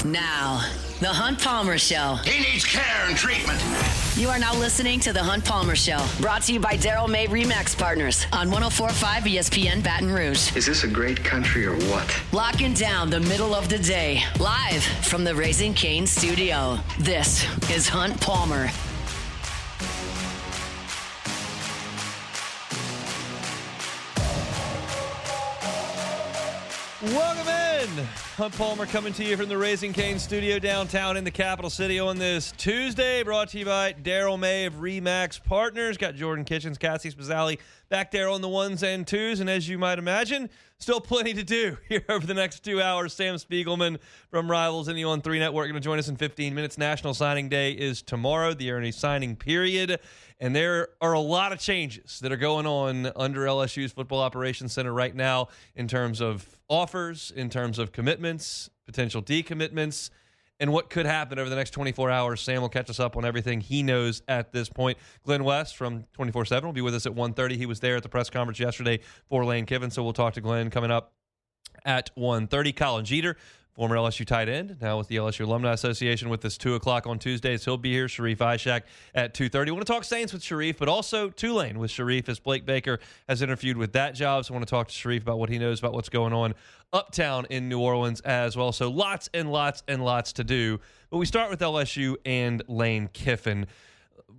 Now, The Hunt Palmer Show. He needs care and treatment. You are now listening to The Hunt Palmer Show, brought to you by Daryl May Remax Partners on 104.5 ESPN Baton Rouge. Is this a great country or what? Locking down the middle of the day, live from the Raising Cane studio. This is Hunt Palmer. Welcome in. Hunt Palmer coming to you from the Raising Cane studio downtown in the capital city on this Tuesday. Brought to you by Daryl May of Remax Partners. Got Jordan Kitchens, Cassie Spazzali back there on the ones and twos. And as you might imagine, still plenty to do here over the next 2 hours. Sam Spiegelman from Rivals and the On3 Network going to join us in 15 minutes. National Signing Day is tomorrow, the early signing period. And there are a lot of changes that are going on under LSU's Football Operations Center right now in terms of offers, in terms of commitments, potential decommitments, and what could happen over the next 24 hours. Sam will catch us up on everything he knows at this point. Glen West from 24/7 will be with us at 1:30. He was there at the press conference yesterday for Lane Kiffin, so we'll talk to Glen coming up at 1:30. Colin Jeter, former LSU tight end, now with the LSU Alumni Association, with us 2 o'clock on Tuesdays. He'll be here. Sharif Ishak at 2:30. I want to talk Saints with Sharif, but also Tulane with Sharif, as Blake Baker has interviewed with that job. So I want to talk to Sharif about what he knows about what's going on uptown in New Orleans as well. So lots and lots and lots to do. But we start with LSU and Lane Kiffin.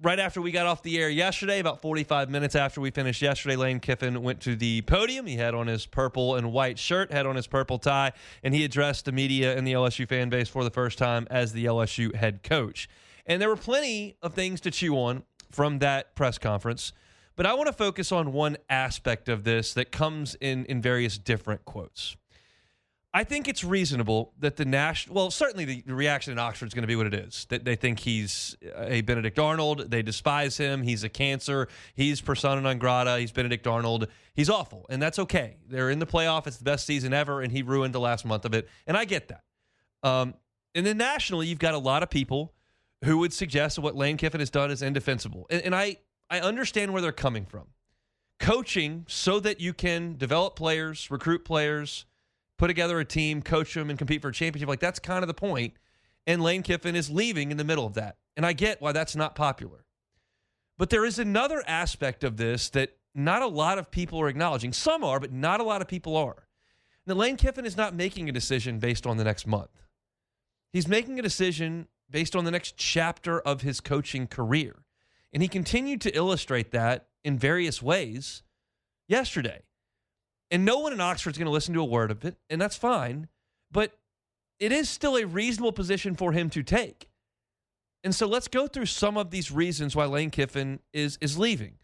Right after we got off the air yesterday, about 45 minutes after we finished yesterday, Lane Kiffin went to the podium. He had on his purple and white shirt, had on his purple tie, and he addressed the media and the LSU fan base for the first time as the LSU head coach. And there were plenty of things to chew on from that press conference, but I want to focus on one aspect of this that comes in various different quotes. I think it's reasonable that certainly the reaction in Oxford is going to be what it is. That they think he's a Benedict Arnold. They despise him. He's a cancer. He's persona non grata. He's Benedict Arnold. He's awful, and that's okay. They're in the playoff. It's the best season ever, and he ruined the last month of it, and I get that. And then nationally, you've got a lot of people who would suggest that what Lane Kiffin has done is indefensible, and I understand where they're coming from. Coaching so that you can develop players, recruit players, put together a team, coach them, and compete for a championship. Like, that's kind of the point. And Lane Kiffin is leaving in the middle of that. And I get why that's not popular. But there is another aspect of this that not a lot of people are acknowledging. Some are, but not a lot of people are. Now, Lane Kiffin is not making a decision based on the next month. He's making a decision based on the next chapter of his coaching career. And he continued to illustrate that in various ways yesterday. And no one in Oxford is going to listen to a word of it, and that's fine. But it is still a reasonable position for him to take. And so let's go through some of these reasons why Lane Kiffin is leaving.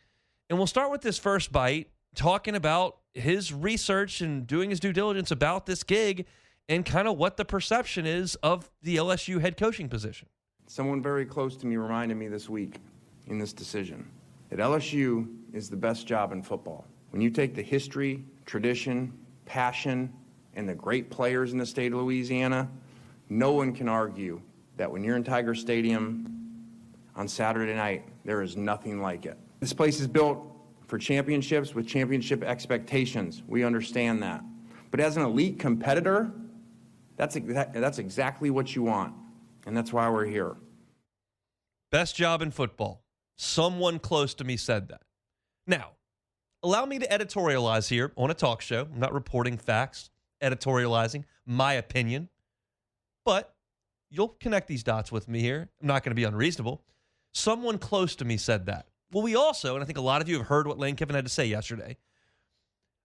And we'll start with this first bite, talking about his research and doing his due diligence about this gig and kind of what the perception is of the LSU head coaching position. Someone very close to me reminded me this week in this decision that LSU is the best job in football. When you take the history, tradition, passion, and the great players in the state of Louisiana, no one can argue that when you're in Tiger Stadium on Saturday night, there is nothing like it. This place is built for championships with championship expectations. We understand that. But as an elite competitor, that's exactly what you want, and that's why we're here. Best job in football. Someone close to me said that. Now, allow me to editorialize here on a talk show. I'm not reporting facts, editorializing my opinion. But you'll connect these dots with me here. I'm not going to be unreasonable. Someone close to me said that. Well, we also, and I think a lot of you have heard what Lane Kiffin had to say yesterday,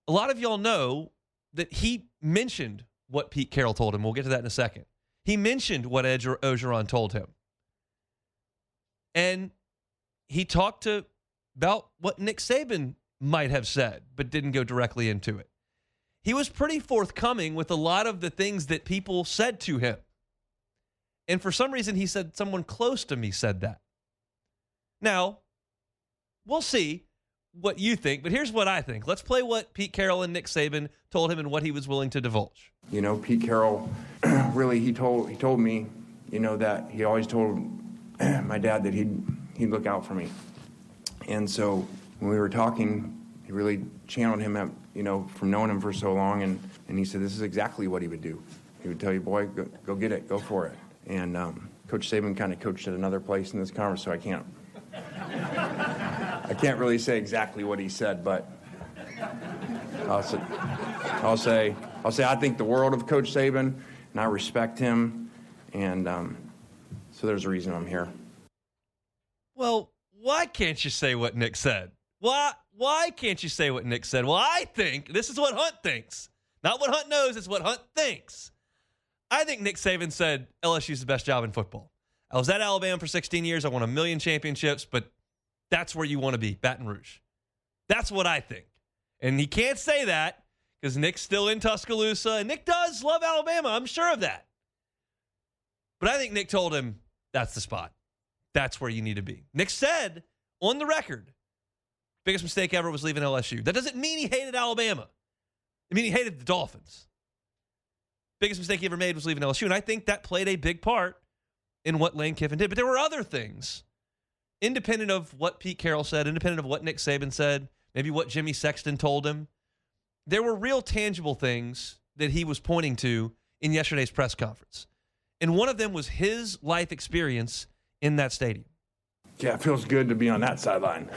a lot of y'all know that he mentioned what Pete Carroll told him. We'll get to that in a second. He mentioned what Ed Orgeron told him. And he talked about what Nick Saban might have said, but didn't go directly into it. He was pretty forthcoming with a lot of the things that people said to him. And for some reason, he said someone close to me said that. Now, we'll see what you think, but here's what I think. Let's play what Pete Carroll and Nick Saban told him and what he was willing to divulge. You know, Pete Carroll, really, he told me, you know, that he always told my dad that he'd look out for me. And so when we were talking, he really channeled him, from knowing him for so long, and he said this is exactly what he would do. He would tell you, boy, go get it, go for it. And Coach Saban kind of coached at another place in this conference, so I can't really say exactly what he said, but I'll say I think the world of Coach Saban, and I respect him, and so there's a reason I'm here. Well, why can't you say what Nick said? Why can't you say what Nick said? Well, I think this is what Hunt thinks. Not what Hunt knows, it's what Hunt thinks. I think Nick Saban said LSU's the best job in football. I was at Alabama for 16 years. I won 1 million championships, but that's where you want to be, Baton Rouge. That's what I think. And he can't say that because Nick's still in Tuscaloosa, and Nick does love Alabama. I'm sure of that. But I think Nick told him that's the spot. That's where you need to be. Nick said on the record, biggest mistake ever was leaving LSU. That doesn't mean he hated Alabama. I mean, he hated the Dolphins. Biggest mistake he ever made was leaving LSU, and I think that played a big part in what Lane Kiffin did. But there were other things, independent of what Pete Carroll said, independent of what Nick Saban said, maybe what Jimmy Sexton told him. There were real tangible things that he was pointing to in yesterday's press conference. And one of them was his life experience in that stadium. Yeah, it feels good to be on that sideline.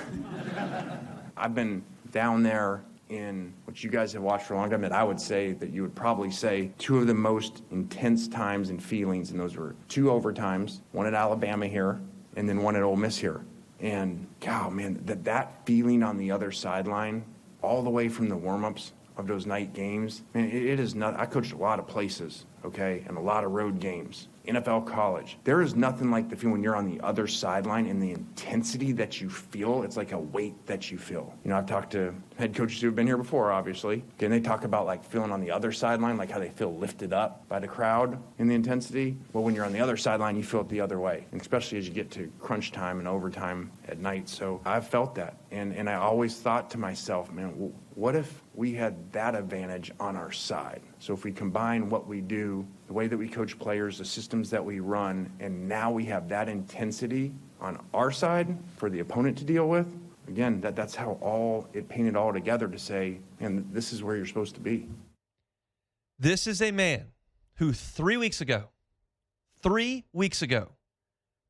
I've been down there in what you guys have watched for a long time, and I would say that you would probably say two of the most intense times and feelings, and those were 2 overtimes, one at Alabama here, and then one at Ole Miss here. And, God, man, that feeling on the other sideline, all the way from the warm-ups of those night games, man, it is not. I coached a lot of places, okay, and a lot of road games. NFL, college. There is nothing like the feeling when you're on the other sideline and the intensity that you feel. It's like a weight that you feel. You know, I've talked to head coaches who have been here before, obviously, and they talk about like feeling on the other sideline, like how they feel lifted up by the crowd in the intensity. Well, when you're on the other sideline, you feel it the other way, and especially as you get to crunch time and overtime at night. So I've felt that, and I always thought to myself, man, what if we had that advantage on our side? So if we combine what we do, the way that we coach players, the systems that we run, and now we have that intensity on our side for the opponent to deal with, again, that's how it painted all together to say, man, this is where you're supposed to be. This is a man who 3 weeks ago,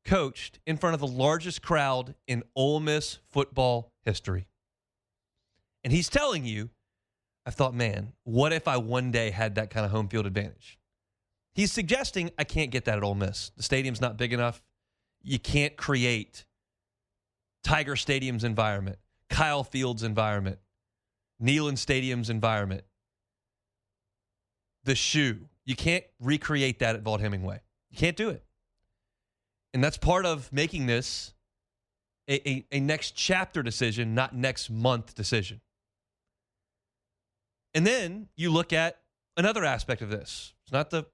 coached in front of the largest crowd in Ole Miss football history. And he's telling you, I thought, man, what if I one day had that kind of home field advantage? He's suggesting I can't get that at Ole Miss. The stadium's not big enough. You can't create Tiger Stadium's environment, Kyle Field's environment, Neyland Stadium's environment, the Shoe. You can't recreate that at Vaught Hemingway. You can't do it. And that's part of making this a next chapter decision, not next month decision. And then you look at another aspect of this. It's not the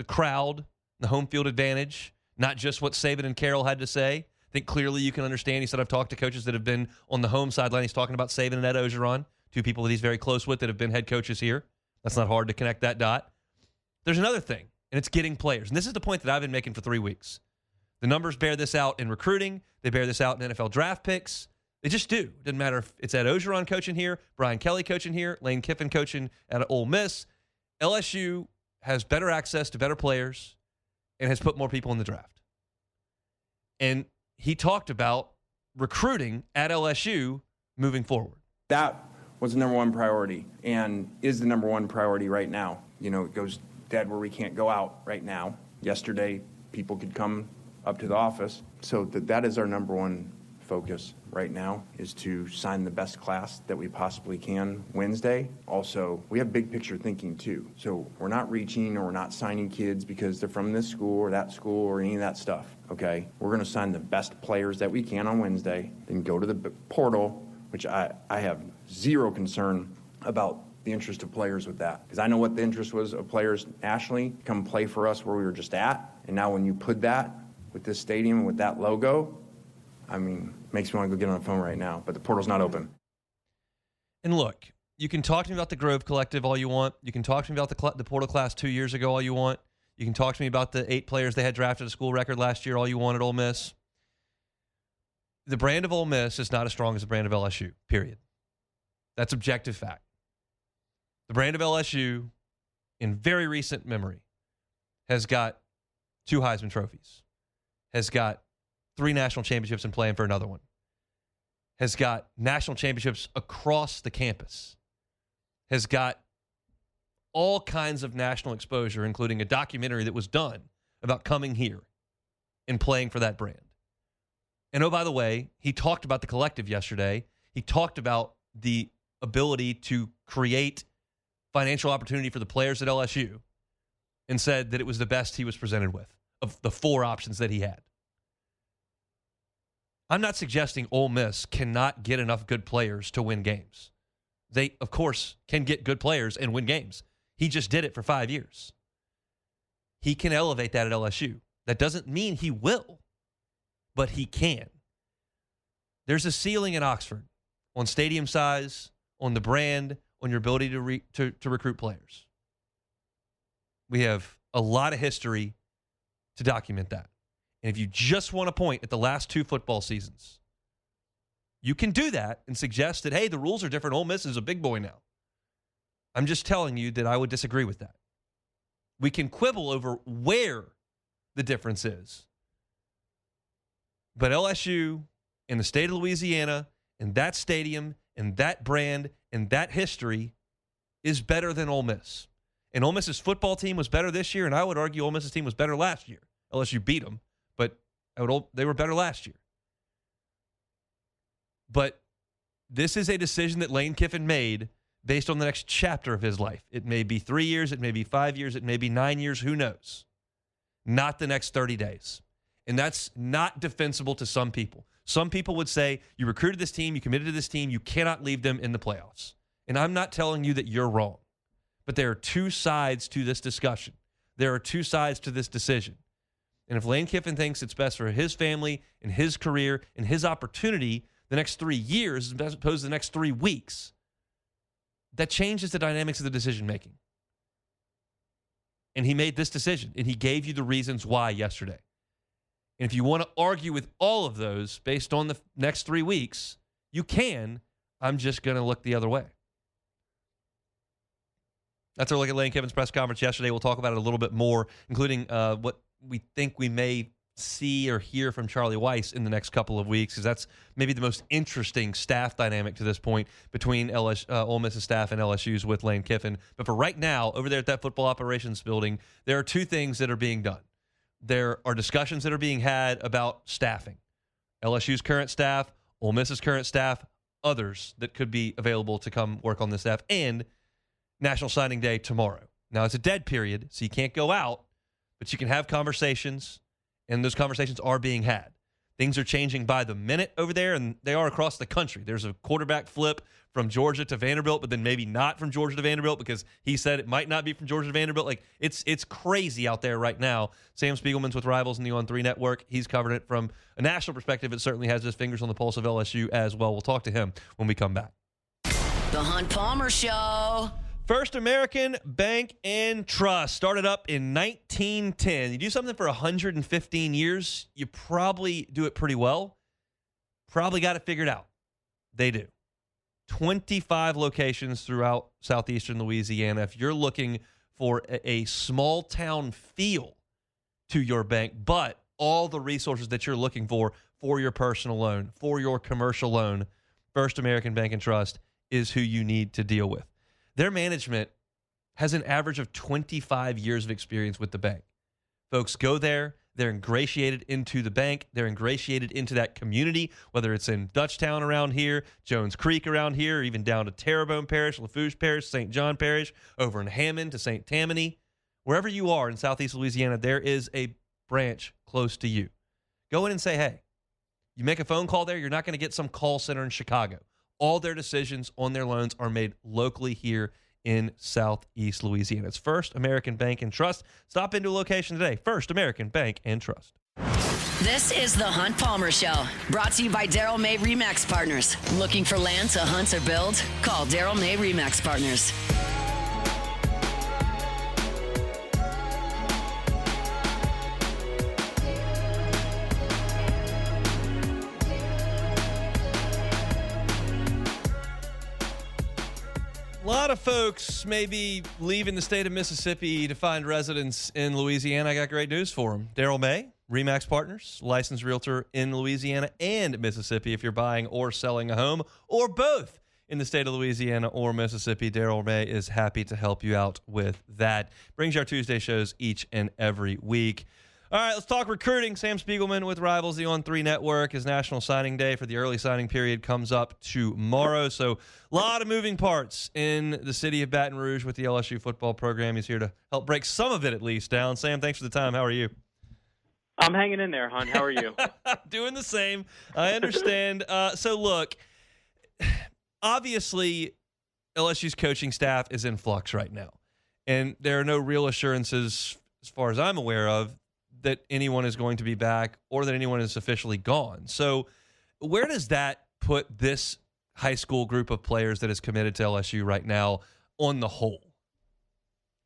crowd, the home field advantage, not just what Saban and Carroll had to say. I think clearly you can understand. He said, I've talked to coaches that have been on the home sideline. He's talking about Saban and Ed Ogeron, two people that he's very close with that have been head coaches here. That's not hard to connect that dot. There's another thing, and it's getting players. And this is the point that I've been making for 3 weeks. The numbers bear this out in recruiting. They bear this out in NFL draft picks. They just do. It doesn't matter if it's Ed Ogeron coaching here, Brian Kelly coaching here, Lane Kiffin coaching at Ole Miss. LSU has better access to better players and has put more people in the draft. And he talked about recruiting at LSU moving forward. That was the number one priority and is the number one priority right now. You know, it goes dead where we can't go out right now. Yesterday, people could come up to the office. So that is our number one focus right now, is to sign the best class that we possibly can Wednesday. Also, we have big picture thinking too. So we're not reaching or we're not signing kids because they're from this school or that school or any of that stuff, okay? We're going to sign the best players that we can on Wednesday, then go to the portal, which I have zero concern about the interest of players with that. Because I know what the interest was of players, Ashley, come play for us where we were just at. And now when you put that with this stadium, with that logo, I mean, makes me want to go get on the phone right now, but the portal's not open. And look, you can talk to me about the Grove Collective all you want. You can talk to me about the portal class 2 years ago all you want. You can talk to me about the 8 players they had drafted a school record last year all you want at Ole Miss. The brand of Ole Miss is not as strong as the brand of LSU, period. That's objective fact. The brand of LSU, in very recent memory, has got 2 Heisman trophies, has got 3 national championships and playing for another one, has got national championships across the campus, has got all kinds of national exposure, including a documentary that was done about coming here and playing for that brand. And oh, by the way, he talked about the collective yesterday. He talked about the ability to create financial opportunity for the players at LSU and said that it was the best he was presented with of the 4 options that he had. I'm not suggesting Ole Miss cannot get enough good players to win games. They, of course, can get good players and win games. He just did it for 5 years. He can elevate that at LSU. That doesn't mean he will, but he can. There's a ceiling in Oxford on stadium size, on the brand, on your ability to recruit players. We have a lot of history to document that. And if you just want to point at the last 2 football seasons, you can do that and suggest that, hey, the rules are different. Ole Miss is a big boy now. I'm just telling you that I would disagree with that. We can quibble over where the difference is. But LSU in the state of Louisiana, and that stadium, and that brand, and that history is better than Ole Miss. And Ole Miss's football team was better this year, and I would argue Ole Miss's team was better last year. LSU beat them, but they were better last year. But this is a decision that Lane Kiffin made based on the next chapter of his life. It may be 3 years, it may be 5 years, it may be 9 years, who knows? Not the next 30 days. And that's not defensible to some people. Some people would say, you recruited this team, you committed to this team, you cannot leave them in the playoffs. And I'm not telling you that you're wrong. But there are 2 sides to this discussion. There are 2 sides to this decision. And if Lane Kiffin thinks it's best for his family and his career and his opportunity the next 3 years as opposed to the next 3 weeks, that changes the dynamics of the decision-making. And he made this decision, and he gave you the reasons why yesterday. And if you want to argue with all of those based on the next 3 weeks, you can. I'm just going to look the other way. That's our look at Lane Kiffin's press conference yesterday. We'll talk about it a little bit more, including what we think we may see or hear from Charlie Weiss in the next couple of weeks, because that's maybe the most interesting staff dynamic to this point between Ole Miss's staff and LSU's with Lane Kiffin. But for right now, over there at that football operations building, there are 2 things that are being done. There are discussions that are being had about staffing. LSU's current staff, Ole Miss's current staff, others that could be available to come work on the staff, and National Signing Day tomorrow. Now, it's a dead period, so you can't go out, but you can have conversations, and those conversations are being had. Things are changing by the minute over there, and they are across the country. There's a quarterback flip from Georgia to Vanderbilt, but then maybe not from Georgia to Vanderbilt because he said it might not be from Georgia to Vanderbilt. Like, it's crazy out there right now. Sam Spiegelman's with Rivals in the On3 network. He's covered it from a national perspective. It certainly has his fingers on the pulse of LSU as well. We'll talk to him when we come back. The Hunt Palmer Show. First American Bank and Trust started up in 1910. You do something for 115 years, you probably do it pretty well. Probably got it figured out. They do. 25 locations throughout southeastern Louisiana. If you're looking for a small town feel to your bank, but all the resources that you're looking for your personal loan, for your commercial loan, First American Bank and Trust is who you need to deal with. Their management has an average of 25 years of experience with the bank. Folks go there. They're ingratiated into the bank. They're ingratiated into that community, whether it's in Dutchtown around here, Jones Creek around here, or even down to Terrebonne Parish, Lafourche Parish, St. John Parish, over in Hammond to St. Tammany. Wherever you are in southeast Louisiana, there is a branch close to you. Go in and say, hey, you make a phone call there, you're not going to get some call center in Chicago. All their decisions on their loans are made locally here in southeast Louisiana. It's First American Bank and Trust. Stop into a location today. First American Bank and Trust. This is the Hunt Palmer Show, brought to you by Daryl May Remax Partners. Looking for land to hunt or build? Call Daryl May Remax Partners. A lot of folks may be leaving the state of Mississippi to find residence in Louisiana. I got great news for them. Daryl May, RE/MAX Partners, licensed realtor in Louisiana and Mississippi. If you're buying or selling a home or both in the state of Louisiana or Mississippi, Daryl May is happy to help you out with that. Brings you our Tuesday shows each and every week. All right, let's talk recruiting. Sam Spiegelman with Rivals, the On3 Network. His National Signing Day for the early signing period comes up tomorrow. So a lot of moving parts in the city of Baton Rouge with the LSU football program. He's here to help break some of it at least down. Sam, thanks for the time. How are you? I'm hanging in there, hon. How are you? Doing the same. I understand. So look, obviously LSU's coaching staff is in flux right now. And there are no real assurances, as far as I'm aware of, that anyone is going to be back or that anyone is officially gone. So where does that put this high school group of players that is committed to LSU right now on the whole?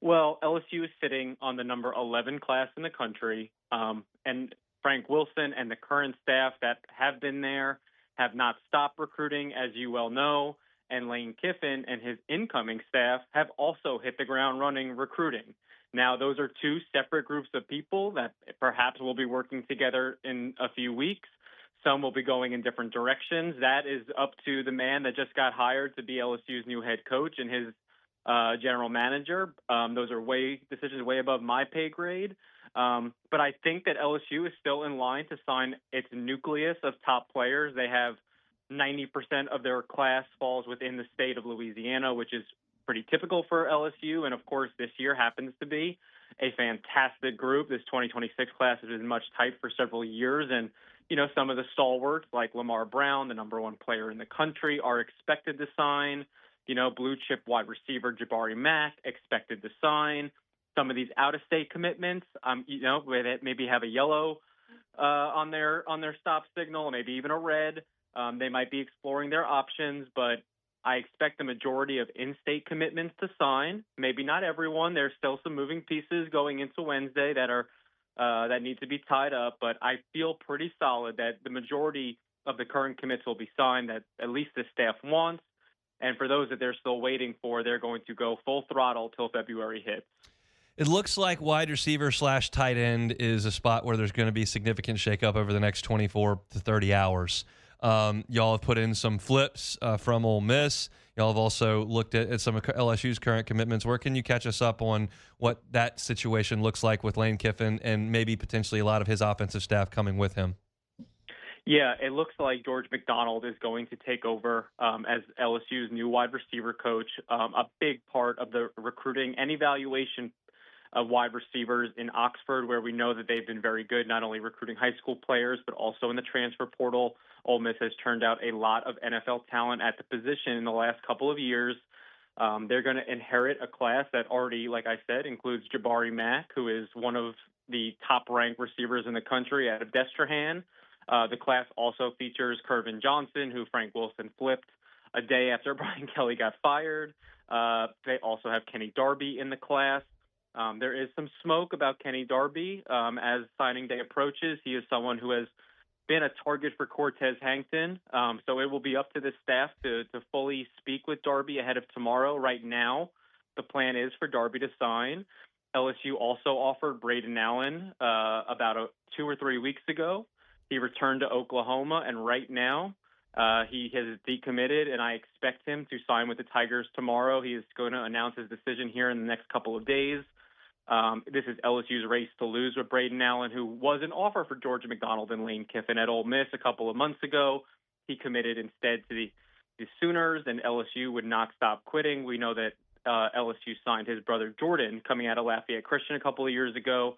Well, LSU is sitting on the number 11 class in the country, and Frank Wilson and the current staff that have been there have not stopped recruiting, as you well know, and Lane Kiffin and his incoming staff have also hit the ground running recruiting. Now, those are two separate groups of people that perhaps will be working together in a few weeks. Some will be going in different directions. That is up to the man that just got hired to be LSU's new head coach and his general manager. Those are decisions way above my pay grade. But I think that LSU is still in line to sign its nucleus of top players. They have 90% of their class falls within the state of Louisiana, which is pretty typical for LSU. And of course, this year happens to be a fantastic group. This 2026 class has been much typed for several years. And, you know, some of the stalwarts like Lamar Brown, the number one player in the country, are expected to sign. You know, blue chip wide receiver Jabari Mack expected to sign. Some of these out-of-state commitments, you know, maybe have a yellow on their stop signal, maybe even a red. They might be exploring their options, but I expect the majority of in-state commitments to sign. Maybe not everyone. There's still some moving pieces going into Wednesday that need to be tied up, but I feel pretty solid that the majority of the current commits will be signed, that at least the staff wants. And for those that they're still waiting for, they're going to go full throttle till February hits. It looks like wide receiver / tight end is a spot where there's going to be significant shakeup over the next 24 to 30 hours. Y'all have put in some flips from Ole Miss. Y'all have also looked at some of LSU's current commitments. Where can you catch us up on what that situation looks like with Lane Kiffin and maybe potentially a lot of his offensive staff coming with him? Yeah, it looks like George McDonald is going to take over as LSU's new wide receiver coach. A big part of the recruiting and evaluation of wide receivers in Oxford, where we know that they've been very good, not only recruiting high school players, but also in the transfer portal. Ole Miss has turned out a lot of NFL talent at the position in the last couple of years. They're going to inherit a class that already, like I said, includes Jabari Mack, who is one of the top-ranked receivers in the country out of Destrehan. The class also features Kervin Johnson, who Frank Wilson flipped a day after Brian Kelly got fired. They also have Kenny Darby in the class. There is some smoke about Kenny Darby as signing day approaches. He is someone who has been a target for Cortez Hankton. So it will be up to the staff to fully speak with Darby ahead of tomorrow. Right now, the plan is for Darby to sign. LSU also offered Braden Allen about 2 or 3 weeks ago. He returned to Oklahoma, and right now he has decommitted, and I expect him to sign with the Tigers tomorrow. He is going to announce his decision here in the next couple of days. This is LSU's race to lose with Braden Allen, who was an offer for George McDonald and Lane Kiffin at Ole Miss a couple of months ago. He committed instead to the Sooners, and LSU would not stop quitting. We know that LSU signed his brother Jordan coming out of Lafayette Christian a couple of years ago.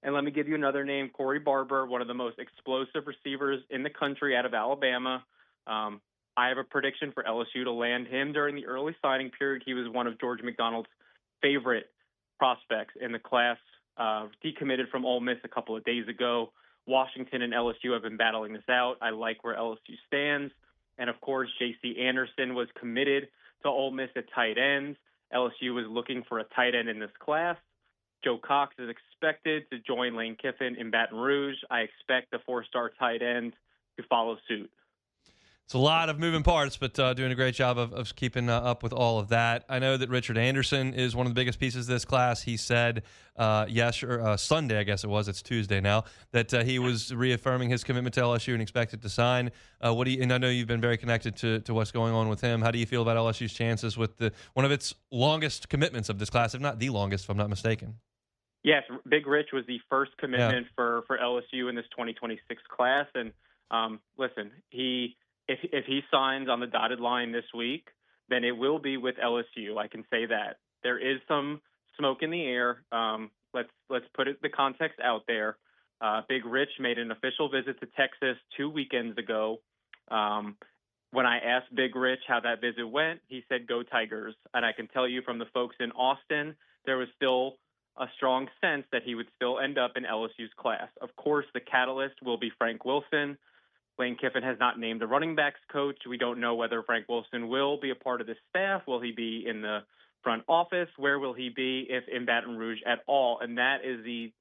And let me give you another name, Corey Barber, one of the most explosive receivers in the country out of Alabama. I have a prediction for LSU to land him during the early signing period. He was one of George McDonald's favorite prospects in the class, decommitted from Ole Miss a couple of days ago. Washington and LSU have been battling this out. I like where LSU stands. And, of course, J.C. Anderson was committed to Ole Miss at tight ends. LSU was looking for a tight end in this class. Joe Cox is expected to join Lane Kiffin in Baton Rouge. I expect the 4-star tight end to follow suit. It's a lot of moving parts, but doing a great job of keeping up with all of that. I know that Richard Anderson is one of the biggest pieces of this class. He said Sunday, I guess it was, it's Tuesday now, that he was reaffirming his commitment to LSU and expected to sign. And I know you've been very connected to what's going on with him. How do you feel about LSU's chances with one of its longest commitments of this class, if not the longest, if I'm not mistaken? Yes, Big Rich was the first commitment for LSU in this 2026 class. And listen, if he signs on the dotted line this week, then it will be with LSU. I can say that. There is some smoke in the air. Let's put the context out there. Big Rich made an official visit to Texas 2 weekends ago. When I asked Big Rich how that visit went, he said, "Go Tigers." And I can tell you from the folks in Austin, there was still a strong sense that he would still end up in LSU's class. Of course, the catalyst will be Frank Wilson. Lane Kiffin has not named the running backs coach. We don't know whether Frank Wilson will be a part of the staff. Will he be in the front office? Where will he be, if in Baton Rouge at all? And that is the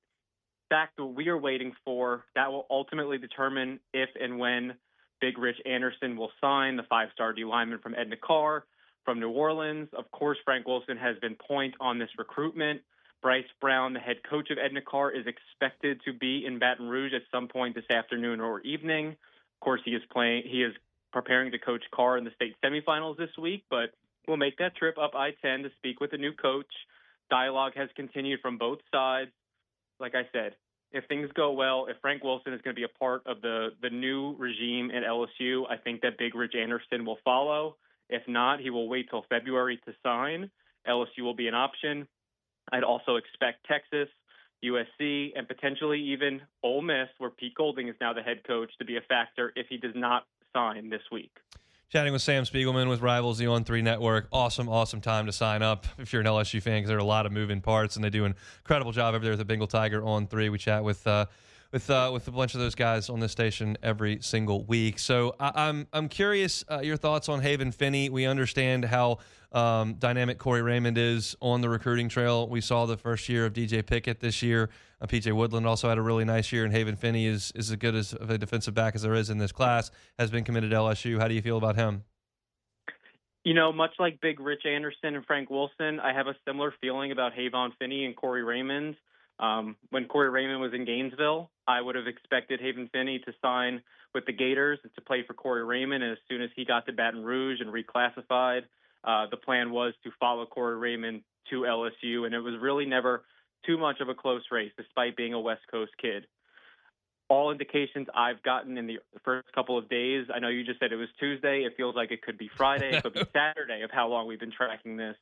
fact that we are waiting for. That will ultimately determine if and when Big Rich Anderson will sign, the five-star D lineman from Edna Carr from New Orleans. Of course, Frank Wilson has been point on this recruitment. Bryce Brown, the head coach of Edna Carr, is expected to be in Baton Rouge at some point this afternoon or evening. Of course, he is preparing to coach Carr in the state semifinals this week, but we'll make that trip up I-10 to speak with the new coach. Dialogue has continued from both sides. Like I said, if things go well, if Frank Wilson is going to be a part of the new regime at LSU, I think that Big Rich Anderson will follow. If not, he will wait till February to sign. LSU will be an option. I'd also expect Texas, USC, and potentially even Ole Miss, where Pete Golding is now the head coach, to be a factor if he does not sign this week. Chatting with Sam Spiegelman with Rivals, the On3 Network. Awesome time to sign up if you're an LSU fan, because there are a lot of moving parts, and they do an incredible job over there at the Bengal Tiger On3. We chat with a bunch of those guys on this station every single week. So I'm curious your thoughts on Haven Finney. We understand how dynamic Corey Raymond is on the recruiting trail. We saw the first year of DJ Pickett this year. PJ Woodland also had a really nice year, and Haven Finney is as good as of a defensive back as there is in this class, has been committed to LSU. How do you feel about him? You know, much like Big Rich Anderson and Frank Wilson, I have a similar feeling about Haven Finney and Corey Raymond. When Corey Raymond was in Gainesville, I would have expected Haven Finney to sign with the Gators to play for Corey Raymond. And as soon as he got to Baton Rouge and reclassified, the plan was to follow Corey Raymond to LSU. And it was really never too much of a close race, despite being a West Coast kid. All indications I've gotten in the first couple of days, I know you just said it was Tuesday. It feels like it could be Friday. It could be Saturday of how long we've been tracking this.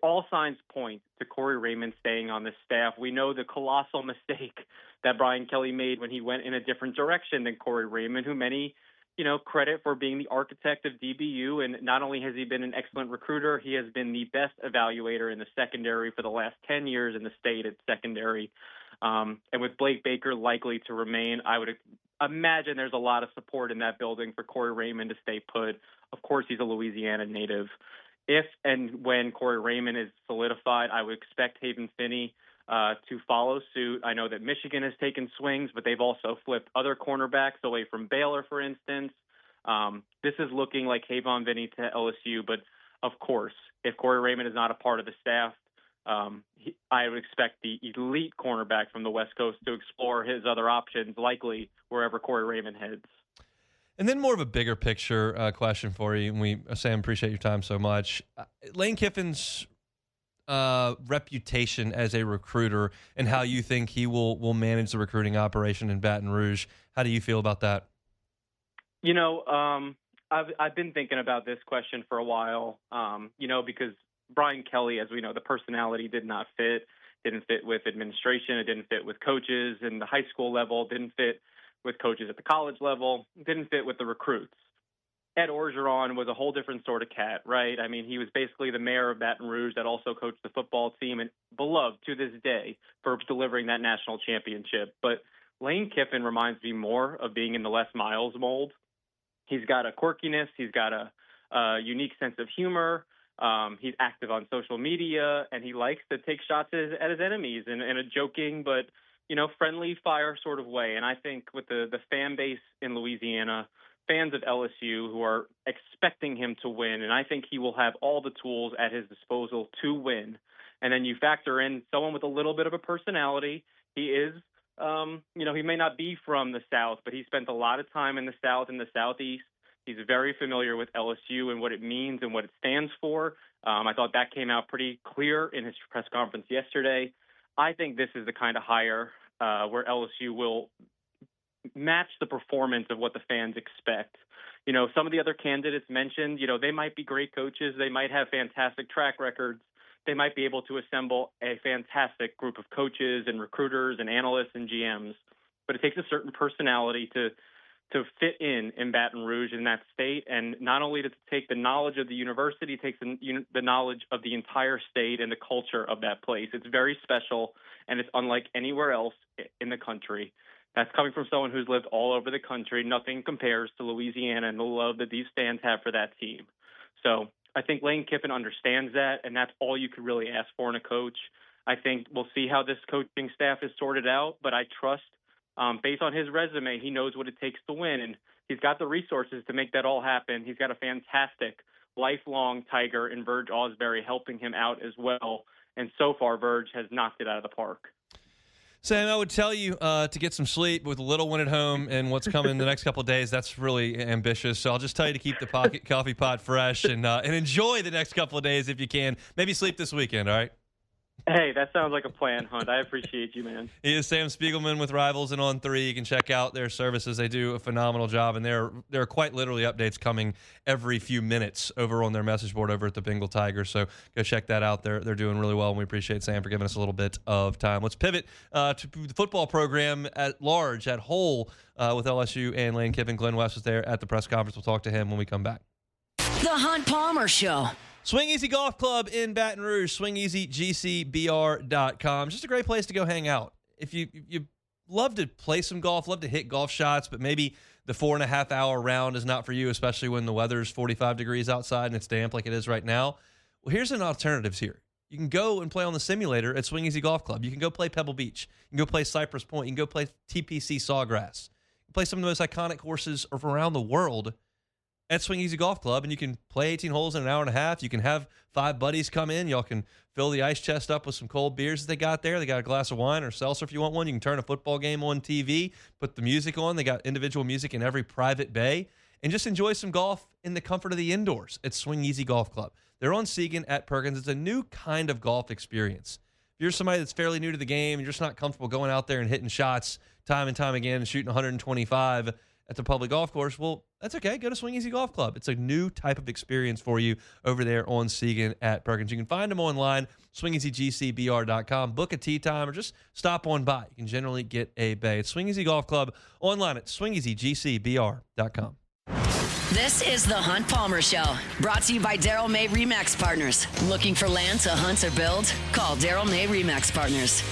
All signs point to Corey Raymond staying on the staff. We know the colossal mistake that Brian Kelly made when he went in a different direction than Corey Raymond, who many, credit for being the architect of DBU. And not only has he been an excellent recruiter, he has been the best evaluator in the secondary for the last 10 years in the state at secondary. And with Blake Baker likely to remain, I would imagine there's a lot of support in that building for Corey Raymond to stay put. Of course, he's a Louisiana native. If and when Corey Raymond is solidified, I would expect Haven Finney to follow suit. I know that Michigan has taken swings, but they've also flipped other cornerbacks away from Baylor, for instance. This is looking like Haven Finney to LSU, but of course, if Corey Raymond is not a part of the staff, I would expect the elite cornerback from the West Coast to explore his other options, likely wherever Corey Raymond heads. And then more of a bigger picture question for you. And Sam, appreciate your time so much. Lane Kiffin's reputation as a recruiter and how you think he will manage the recruiting operation in Baton Rouge. How do you feel about that? I've been thinking about this question for a while, because Brian Kelly, as we know, the personality didn't fit with administration. It didn't fit with coaches in the high school level, didn't fit with coaches at the college level, didn't fit with the recruits. Ed Orgeron was a whole different sort of cat, right? I mean, he was basically the mayor of Baton Rouge that also coached the football team and beloved to this day for delivering that national championship. But Lane Kiffin reminds me more of being in the Les Miles mold. He's got a quirkiness. He's got a unique sense of humor. He's active on social media, and he likes to take shots at his enemies in a joking but friendly fire sort of way. And I think with the fan base in Louisiana, fans of LSU who are expecting him to win, and I think he will have all the tools at his disposal to win. And then you factor in someone with a little bit of a personality. He is, he may not be from the South, but he spent a lot of time in the South and the Southeast. He's very familiar with LSU and what it means and what it stands for. I thought that came out pretty clear in his press conference yesterday. I think this is the kind of hire where LSU will match the performance of what the fans expect. Some of the other candidates mentioned, they might be great coaches. They might have fantastic track records. They might be able to assemble a fantastic group of coaches and recruiters and analysts and GMs. But it takes a certain personality to fit in Baton Rouge in that state. And not only does it take the knowledge of the university, it takes the knowledge of the entire state and the culture of that place. It's very special, and it's unlike anywhere else in the country. That's coming from someone who's lived all over the country. Nothing compares to Louisiana and the love that these fans have for that team. So I think Lane Kiffin understands that, and that's all you could really ask for in a coach. I think we'll see how this coaching staff is sorted out, but I trust, based on his resume, he knows what it takes to win, and he's got the resources to make that all happen. He's got a fantastic lifelong Tiger in Verge Ausberry helping him out as well, and so far Verge has knocked it out of the park. Sam, I would tell you to get some sleep with a little one at home and what's coming the next couple of days. That's really ambitious. So I'll just tell you to keep the coffee pot fresh and enjoy the next couple of days if you can. Maybe sleep this weekend, all right? Hey, that sounds like a plan, Hunt. I appreciate you, man. He is Sam Spiegelman with Rivals and On3. You can check out their services. They do a phenomenal job, and there are quite literally updates coming every few minutes over on their message board over at the Bengal Tigers. So go check that out. They're doing really well, and we appreciate Sam for giving us a little bit of time. Let's pivot to the football program at large, at whole, with LSU and Lane Kiffin. Glen West was there at the press conference. We'll talk to him when we come back. The Hunt Palmer Show. Swing Easy Golf Club in Baton Rouge, swingeasygcbr.com. Just a great place to go hang out. If you love to play some golf, love to hit golf shots, but maybe the 4.5-hour round is not for you, especially when the weather's 45 degrees outside and it's damp like it is right now. Well, here's an alternative here. You can go and play on the simulator at Swing Easy Golf Club. You can go play Pebble Beach. You can go play Cypress Point. You can go play TPC Sawgrass. You can play some of the most iconic courses around the world at Swing Easy Golf Club, and you can play 18 holes in an hour and a half. You can have 5 buddies come in. Y'all can fill the ice chest up with some cold beers that they got there. They got a glass of wine or seltzer if you want one. You can turn a football game on TV, put the music on. They got individual music in every private bay, and just enjoy some golf in the comfort of the indoors at Swing Easy Golf Club. They're on Segan at Perkins. It's a new kind of golf experience. If you're somebody that's fairly new to the game and you're just not comfortable going out there and hitting shots time and time again and shooting 125 at the public golf course, well, that's okay. Go to Swing Easy Golf Club. It's a new type of experience for you over there on Segan at Perkins. You can find them online, swingeasygcbr.com. Book a tee time or just stop on by. You can generally get a bay. It's Swing Easy Golf Club online at swingeasygcbr.com. This is the Hunt Palmer Show, brought to you by Daryl May Remax Partners. Looking for land to hunt or build? Call Daryl May Remax Partners.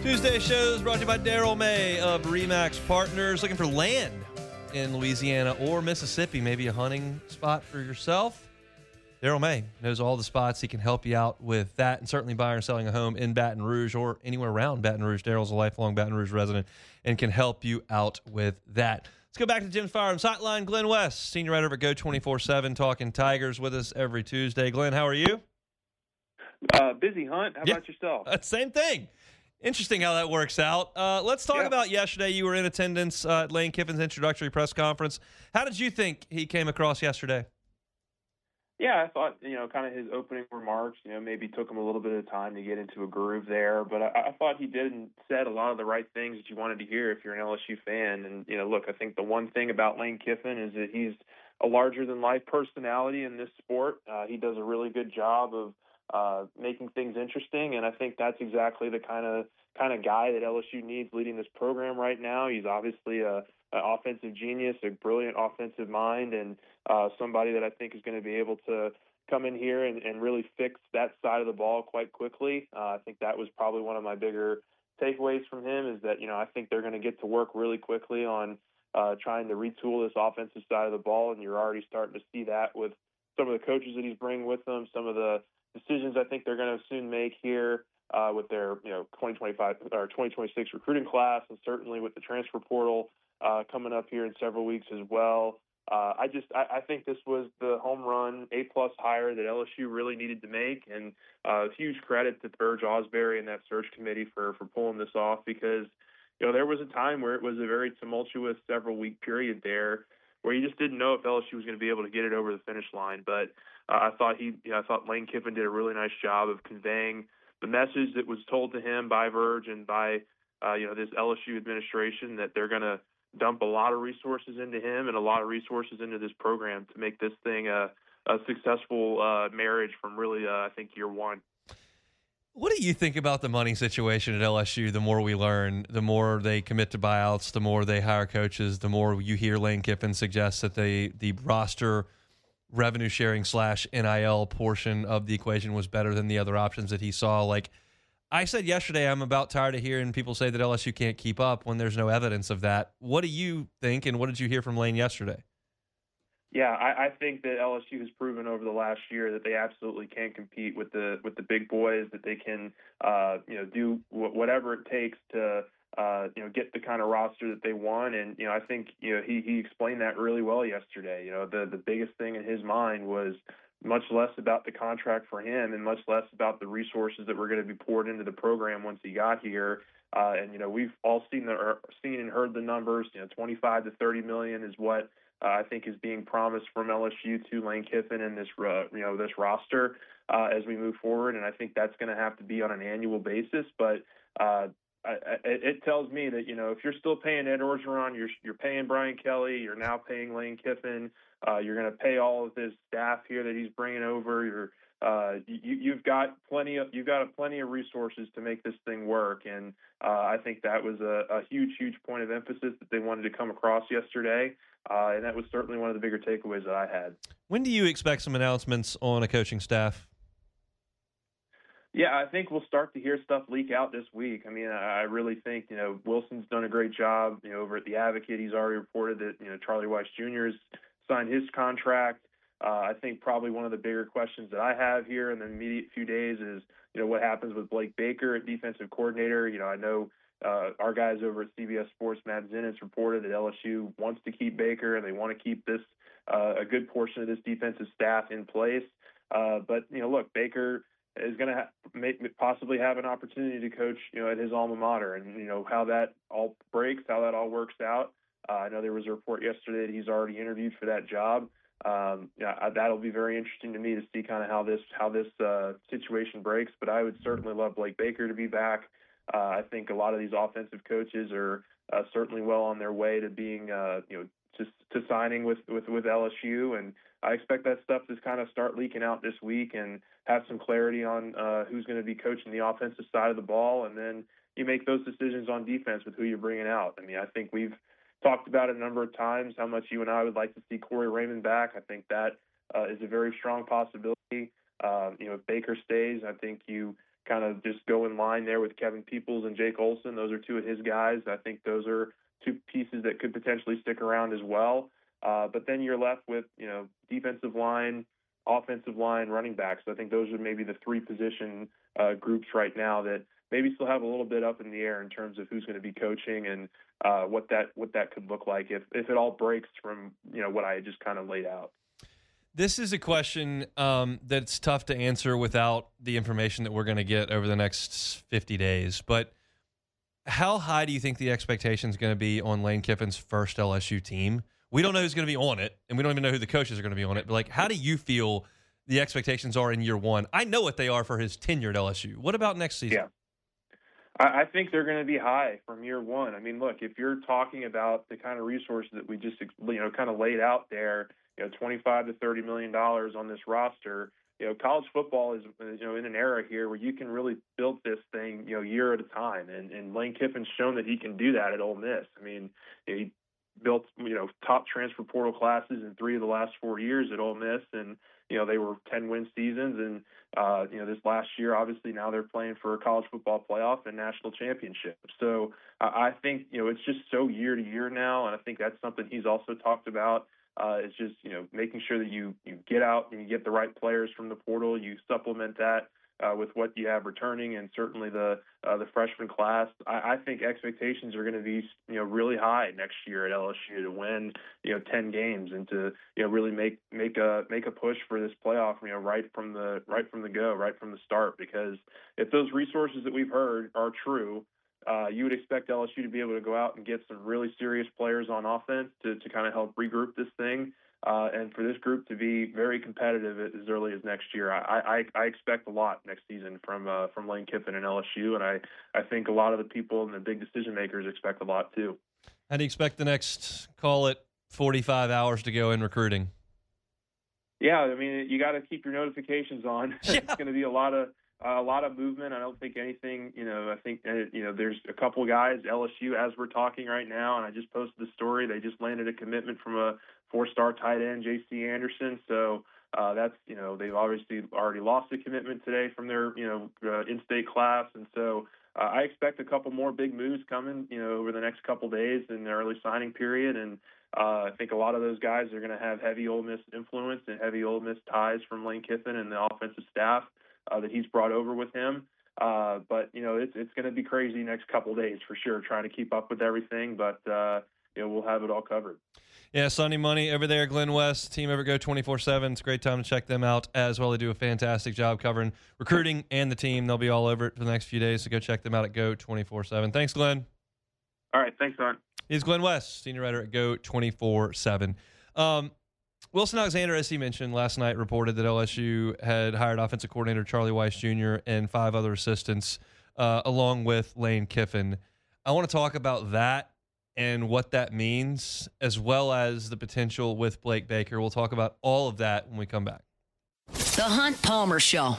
Tuesday shows brought to you by Daryl May of Remax Partners. Looking for land in Louisiana or Mississippi, maybe a hunting spot for yourself? Daryl May knows all the spots. He can help you out with that, and certainly buying or selling a home in Baton Rouge or anywhere around Baton Rouge. Daryl's a lifelong Baton Rouge resident and can help you out with that. Let's go back to Jim's Firearms Hotline. Glen West, senior writer at Go 24/7, talking Tigers with us every Tuesday. Glenn, how are you? Busy, Hunt. How about yourself? Same thing. Interesting how that works out. Let's talk about yesterday. You were in attendance at Lane Kiffin's introductory press conference. How did you think he came across yesterday? Yeah, I thought, kind of his opening remarks, maybe took him a little bit of time to get into a groove there. But I thought he did and said a lot of the right things that you wanted to hear if you're an LSU fan. And, look, I think the one thing about Lane Kiffin is that he's a larger-than-life personality in this sport. He does a really good job of making things interesting, and I think that's exactly the kind of guy that LSU needs leading this program right now. He's obviously an offensive genius, a brilliant offensive mind, and somebody that I think is going to be able to come in here and really fix that side of the ball quite quickly. I think that was probably one of my bigger takeaways from him is that, I think they're going to get to work really quickly on trying to retool this offensive side of the ball, and you're already starting to see that with some of the coaches that he's bringing with them, some of the decisions I think they're going to soon make here with their 2025 or 2026 recruiting class, and certainly with the transfer portal coming up here in several weeks as well. I think this was the home run A+ hire that LSU really needed to make, and huge credit to Burge Osbury and that search committee for pulling this off, because there was a time where it was a very tumultuous several-week period there where you just didn't know if LSU was going to be able to get it over the finish line. But I thought Lane Kiffin did a really nice job of conveying the message that was told to him by Verge and by this LSU administration, that they're going to dump a lot of resources into him and a lot of resources into this program to make this thing a successful marriage from really, I think, year one. What do you think about the money situation at LSU? The more we learn, the more they commit to buyouts, the more they hire coaches, the more you hear Lane Kiffin suggest that the roster revenue sharing / NIL portion of the equation was better than the other options that he saw. Like I said yesterday, I'm about tired of hearing people say that LSU can't keep up when there's no evidence of that. What do you think, and what did you hear from Lane yesterday? Yeah, I think that LSU has proven over the last year that they absolutely can compete with the big boys, that they can do whatever it takes to get the kind of roster that they want. And I think he explained that really well yesterday. The biggest thing in his mind was much less about the contract for him and much less about the resources that were going to be poured into the program once he got here. And we've all seen and heard the numbers. 25 to 30 million is what I think is being promised from LSU to Lane Kiffin and this roster as we move forward. And I think that's going to have to be on an annual basis. But it tells me that, if you're still paying Ed Orgeron, you're paying Brian Kelly, you're now paying Lane Kiffin, you're going to pay all of this staff here that he's bringing over. You've got plenty of resources to make this thing work. And I think that was a huge point of emphasis that they wanted to come across yesterday. And that was certainly one of the bigger takeaways that I had. When do you expect some announcements on a coaching staff? Yeah, I think we'll start to hear stuff leak out this week. I mean, I really think, Wilson's done a great job, over at the Advocate. He's already reported that, Charlie Weiss Jr. has signed his contract. I think probably one of the bigger questions that I have here in the immediate few days is, what happens with Blake Baker at defensive coordinator. I know our guys over at CBS Sports, Matt Zenitz, reported that LSU wants to keep Baker and they want to keep this a good portion of this defensive staff in place. But look, Baker is going to possibly have an opportunity to coach, at his alma mater, and how that all breaks, how that all works out. I know there was a report yesterday that he's already interviewed for that job. That'll be very interesting to me to see kind of how this situation breaks. But I would certainly love Blake Baker to be back. I think a lot of these offensive coaches are certainly well on their way to being, to signing with LSU, and I expect that stuff to kind of start leaking out this week and have some clarity on who's going to be coaching the offensive side of the ball, and then you make those decisions on defense with who you're bringing out. I mean, I think we've talked about it a number of times how much you and I would like to see Corey Raymond back. I think that is a very strong possibility. If Baker stays, I think you kind of just go in line there with Kevin Peoples and Jake Olson. Those are two of his guys. I think those are two pieces that could potentially stick around as well. But then you're left with, defensive line, offensive line, running backs. So I think those are maybe the three position groups right now that maybe still have a little bit up in the air in terms of who's going to be coaching and what that could look like if it all breaks from, what I just kind of laid out. This is a question that's tough to answer without the information that we're going to get over the next 50 days. But how high do you think the expectation is going to be on Lane Kiffin's first LSU team? We don't know who's going to be on it, and we don't even know who the coaches are going to be on it. But, how do you feel the expectations are in year one? I know what they are for his tenure at LSU. What about next season? Yeah. I think they're going to be high from year one. I mean, look, if you're talking about the kind of resources that we just, kind of laid out there, $25 to $30 million on this roster, college football is, in an era here where you can really build this thing, year at a time. And Lane Kiffin's shown that he can do that at Ole Miss. I mean, he built, top transfer portal classes in 3 of the last 4 years at Ole Miss, and they were 10-win seasons, and this last year, obviously now they're playing for a college football playoff and national championship. So I think it's just so year to year now, and I think that's something he's also talked about. It's just making sure that you get out and you get the right players from the portal, you supplement that with what you have returning, and certainly the freshman class. I think expectations are going to be really high next year at LSU to win 10 games and to really make a push for this playoff right from the start. Because if those resources that we've heard are true, you would expect LSU to be able to go out and get some really serious players on offense to kind of help regroup this thing. And for this group to be very competitive as early as next year. I expect a lot next season from Lane Kiffin and LSU, and I think a lot of the people and the big decision makers expect a lot too. How do you expect the next, call it, 45 hours to go in recruiting? Yeah, I mean, you got to keep your notifications on. Yeah. It's going to be a lot of movement. I don't think anything, I think, there's a couple guys, LSU, as we're talking right now, and I just posted the story. They just landed a commitment from a 4-star tight end, J.C. Anderson. So that's, they've obviously already lost a commitment today from their, in-state class. And so I expect a couple more big moves coming, over the next couple days in the early signing period. And I think a lot of those guys are going to have heavy Ole Miss influence and heavy Ole Miss ties from Lane Kiffin and the offensive staff that he's brought over with him. But it's going to be crazy next couple days for sure, trying to keep up with everything. But we'll have it all covered. Yeah, Sunday Money over there, Glen West, Team Ever Go 24/7. It's a great time to check them out as well. They do a fantastic job covering recruiting and the team. They'll be all over it for the next few days, so go check them out at Go 24/7. Thanks, Glenn. All right, thanks, Don. He's Glen West, senior writer at Go 24/7. Wilson Alexander, as he mentioned last night, reported that LSU had hired offensive coordinator Charlie Weiss Jr. and 5 other assistants, along with Lane Kiffin. I want to talk about that and what that means, as well as the potential with Blake Baker. We'll talk about all of that when we come back. The Hunt Palmer Show.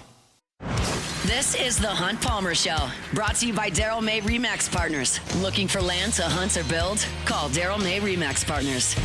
This is the Hunt Palmer Show, brought to you by Daryl May Remax Partners. Looking for land to hunt or build? Call Daryl May Remax Partners.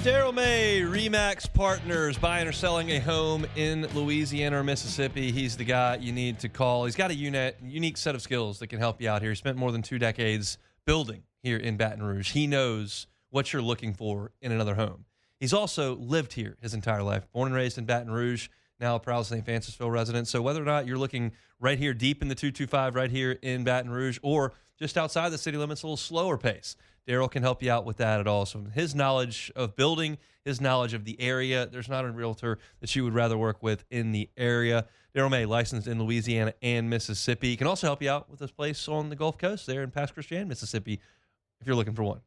Daryl May, Remax Partners, buying or selling a home in Louisiana or Mississippi. He's the guy you need to call. He's got a unique set of skills that can help you out here. He spent more than 2 decades building here in Baton Rouge. He knows what you're looking for in another home. He's also lived here his entire life, born and raised in Baton Rouge, now a proud St. Francisville resident. So whether or not you're looking right here deep in the 225 right here in Baton Rouge or just outside the city limits, a little slower pace, Daryl can help you out with that at all. So his knowledge of building, his knowledge of the area, there's not a realtor that you would rather work with in the area. Daryl May, licensed in Louisiana and Mississippi. He can also help you out with this place on the Gulf Coast there in Pass Christian, Mississippi, if you're looking for one.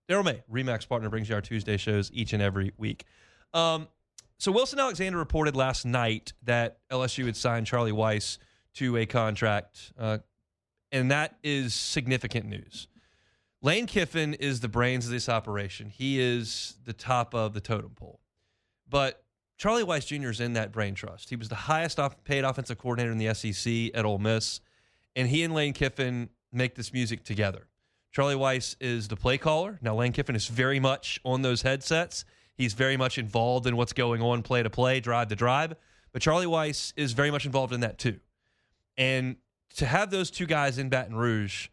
Daryl May, Remax Partner, brings you our Tuesday shows each and every week. So Wilson Alexander reported last night that LSU had signed Charlie Weiss to a contract, and that is significant news. Lane Kiffin is the brains of this operation. He is the top of the totem pole. But Charlie Weiss Jr. is in that brain trust. He was the highest paid offensive coordinator in the SEC at Ole Miss, and he and Lane Kiffin make this music together. Charlie Weiss is the play caller. Now, Lane Kiffin is very much on those headsets. He's very much involved in what's going on play to play, drive to drive. But Charlie Weiss is very much involved in that too. And to have those two guys in Baton Rouge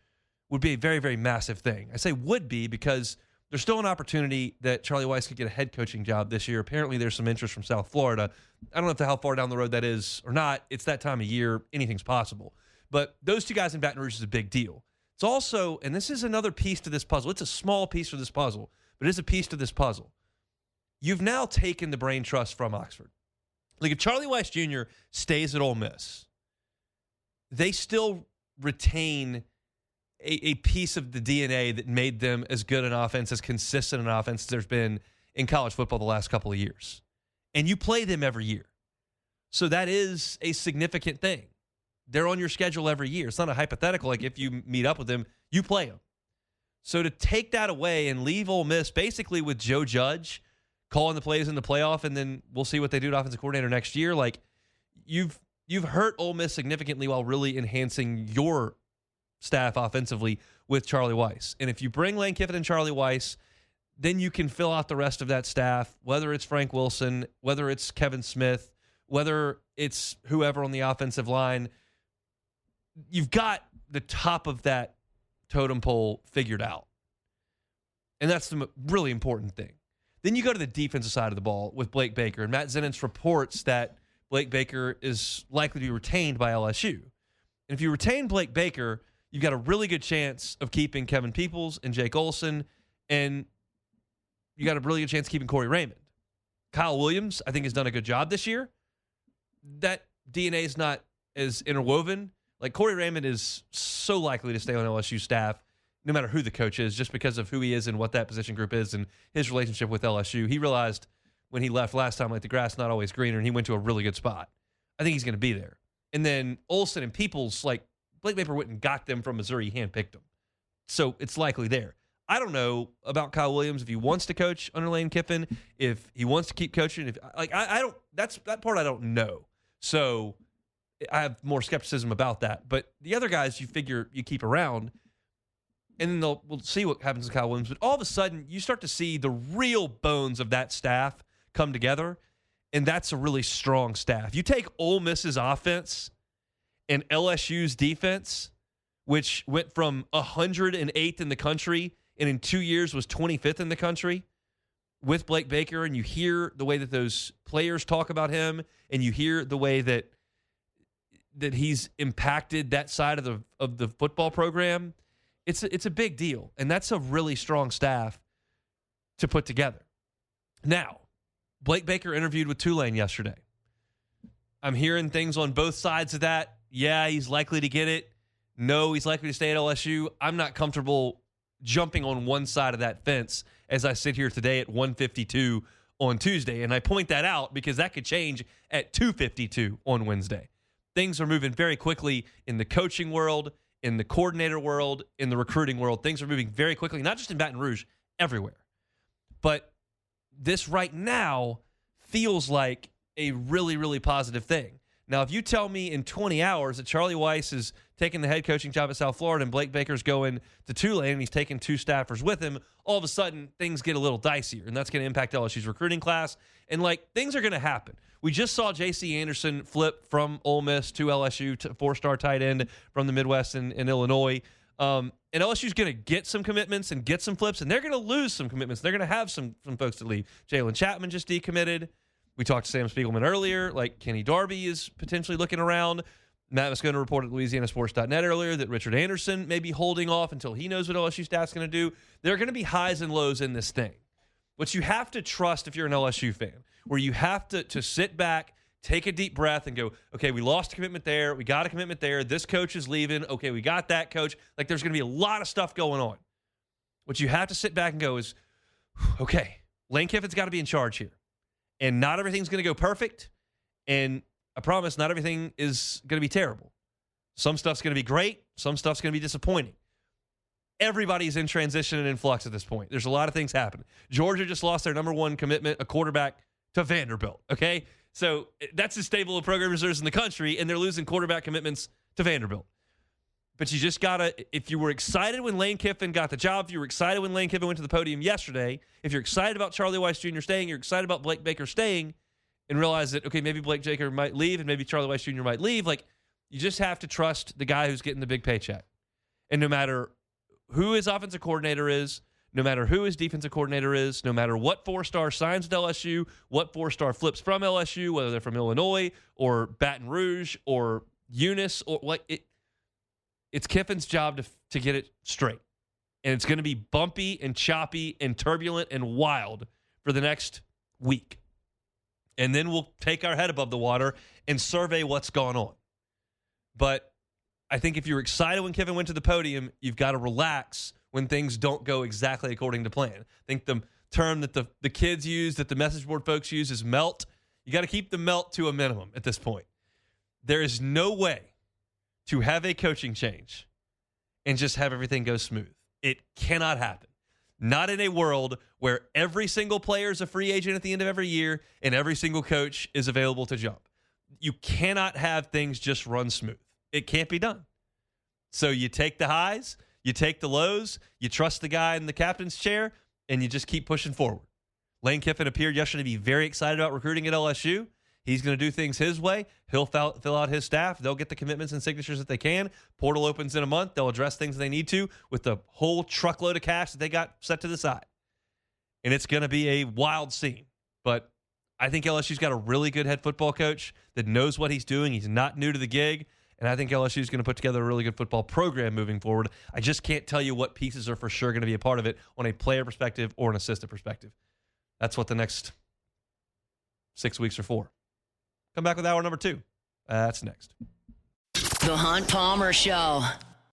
would be a very, very massive thing. I say would be because there's still an opportunity that Charlie Weiss could get a head coaching job this year. Apparently, there's some interest from South Florida. I don't know how far down the road that is or not. It's that time of year. Anything's possible. But those two guys in Baton Rouge is a big deal. It's also, and this is another piece to this puzzle. It's a small piece for this puzzle, but it's a piece to this puzzle. You've now taken the brain trust from Oxford. Like if Charlie Weiss Jr. stays at Ole Miss, they still retain a piece of the DNA that made them as good an offense, as consistent an offense as there's been in college football the last couple of years. And you play them every year. So that is a significant thing. They're on your schedule every year. It's not a hypothetical, like if you meet up with them, you play them. So to take that away and leave Ole Miss basically with Joe Judge calling the plays in the playoff, and then we'll see what they do to offensive coordinator next year, like you've hurt Ole Miss significantly while really enhancing your staff offensively with Charlie Weiss. And if you bring Lane Kiffin and Charlie Weiss, then you can fill out the rest of that staff, whether it's Frank Wilson, whether it's Kevin Smith, whether it's whoever on the offensive line. You've got the top of that totem pole figured out. And that's the really important thing. Then you go to the defensive side of the ball with Blake Baker. And Matt Zenitz reports that Blake Baker is likely to be retained by LSU. And if you retain Blake Baker, you've got a really good chance of keeping Kevin Peoples and Jake Olson, and you got a really good chance of keeping Corey Raymond. Kyle Williams, I think, has done a good job this year. That DNA is not as interwoven. Like, Corey Raymond is so likely to stay on LSU staff, no matter who the coach is, just because of who he is and what that position group is and his relationship with LSU. He realized when he left last time, like, the grass not always greener, and he went to a really good spot. I think he's going to be there. And then Olson and Peoples, like, Blake Baker went and got them from Missouri. He handpicked them. So it's likely there. I don't know about Kyle Williams, if he wants to coach under Lane Kiffin, if he wants to keep coaching. If I don't, that part I don't know. So I have more skepticism about that. But the other guys you figure you keep around, and then we'll see what happens to Kyle Williams. But all of a sudden, you start to see the real bones of that staff come together, and that's a really strong staff. You take Ole Miss's offense and LSU's defense, which went from 108th in the country and in 2 years was 25th in the country with Blake Baker, and you hear the way that those players talk about him, and you hear the way that he's impacted that side of the football program. It's a big deal, and that's a really strong staff to put together. Now, Blake Baker interviewed with Tulane yesterday. I'm hearing things on both sides of that. Yeah, he's likely to get it. No, he's likely to stay at LSU. I'm not comfortable jumping on one side of that fence as I sit here today at 1:52 on Tuesday. And I point that out because that could change at 2:52 on Wednesday. Things are moving very quickly in the coaching world, in the coordinator world, in the recruiting world. Things are moving very quickly, not just in Baton Rouge, everywhere. But this right now feels like a really, really positive thing. Now, if you tell me in 20 hours that Charlie Weiss is taking the head coaching job at South Florida and Blake Baker's going to Tulane and he's taking two staffers with him, all of a sudden things get a little dicier, and that's going to impact LSU's recruiting class. And, things are going to happen. We just saw J.C. Anderson flip from Ole Miss to LSU, to four-star tight end from the Midwest in Illinois. And LSU's going to get some commitments and get some flips, and they're going to lose some commitments. They're going to have some folks to leave. Jalen Chapman just decommitted. We talked to Sam Spiegelman earlier. Kenny Darby is potentially looking around. Matt Moscona reported at LouisianaSports.net earlier that Richard Anderson may be holding off until he knows what LSU staff's going to do. There are going to be highs and lows in this thing. But you have to trust, if you're an LSU fan, where you have to sit back, take a deep breath, and go, okay, we lost a commitment there. We got a commitment there. This coach is leaving. Okay, we got that coach. There's going to be a lot of stuff going on. What you have to sit back and go is, okay, Lane Kiffin's got to be in charge here. And not everything's going to go perfect. And I promise not everything is going to be terrible. Some stuff's going to be great. Some stuff's going to be disappointing. Everybody's in transition and in flux at this point. There's a lot of things happening. Georgia just lost their number one commitment, a quarterback, to Vanderbilt. Okay? So that's as stable a program as there is in the country, and they're losing quarterback commitments to Vanderbilt. But you just got to, if you were excited when Lane Kiffin got the job, if you were excited when Lane Kiffin went to the podium yesterday, if you're excited about Charlie Weiss Jr. staying, you're excited about Blake Baker staying, and realize that, okay, maybe Blake Baker might leave and maybe Charlie Weiss Jr. might leave, you just have to trust the guy who's getting the big paycheck. And no matter who his offensive coordinator is, no matter who his defensive coordinator is, no matter what four-star signs at LSU, what four-star flips from LSU, whether they're from Illinois or Baton Rouge or Eunice, or it's Kiffin's job to get it straight. And it's going to be bumpy and choppy and turbulent and wild for the next week. And then we'll take our head above the water and survey what's gone on. But I think if you're excited when Kiffin went to the podium, you've got to relax when things don't go exactly according to plan. I think the term that the kids use, that the message board folks use, is melt. You got to keep the melt to a minimum at this point. There is no way to have a coaching change and just have everything go smooth. It cannot happen. Not in a world where every single player is a free agent at the end of every year and every single coach is available to jump. You cannot have things just run smooth. It can't be done. So you take the highs, you take the lows, you trust the guy in the captain's chair, and you just keep pushing forward. Lane Kiffin appeared yesterday to be very excited about recruiting at LSU. He's going to do things his way. He'll fill out his staff. They'll get the commitments and signatures that they can. Portal opens in a month. They'll address things they need to with the whole truckload of cash that they got set to the side. And it's going to be a wild scene. But I think LSU's got a really good head football coach that knows what he's doing. He's not new to the gig. And I think LSU's going to put together a really good football program moving forward. I just can't tell you what pieces are for sure going to be a part of it on a player perspective or an assistant perspective. That's what the next 6 weeks are for. Come back with hour number 2. That's next. The Hunt Palmer Show.